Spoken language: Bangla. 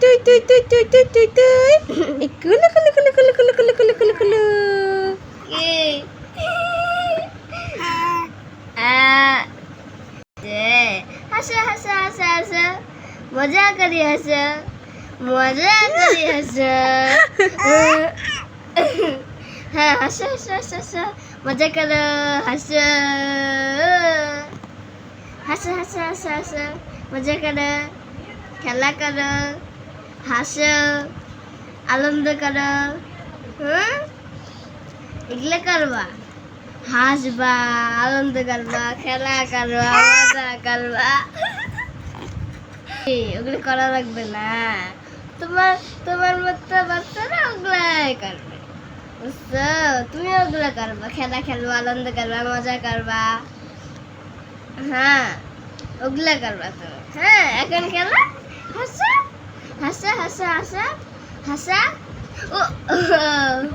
তুই তুই তুই তুই তুই তুই তুই কুলু কুলু কুলু কুলু কুলু কুলু কুলু কুলু কুলু হাসো হাসো হাসো হাসো মজা করি হাসো মজা করি হাসো হ্যাঁ হাসো হাসো হাসো হাসো মজা করো হাসো হাসো হাসো হাসো হাসো মজা করো খেলা করো হাসো আনন্দ করো এগুলো করবা হাসবা আনন্দ করবা খেলা করবা মজা করবা ওগুলো করা লাগবে না তোমার তোমার মতো বাচ্চারা ওগুলাই করবে বুঝছো তুমি ওগুলো করবা খেলা খেলবা আনন্দ করবা মজা করবা হ্যাঁ ওগুলা করবা তুমি হ্যাঁ এখন খেলা হাসা হাসা হাসা হাসা হাসা ও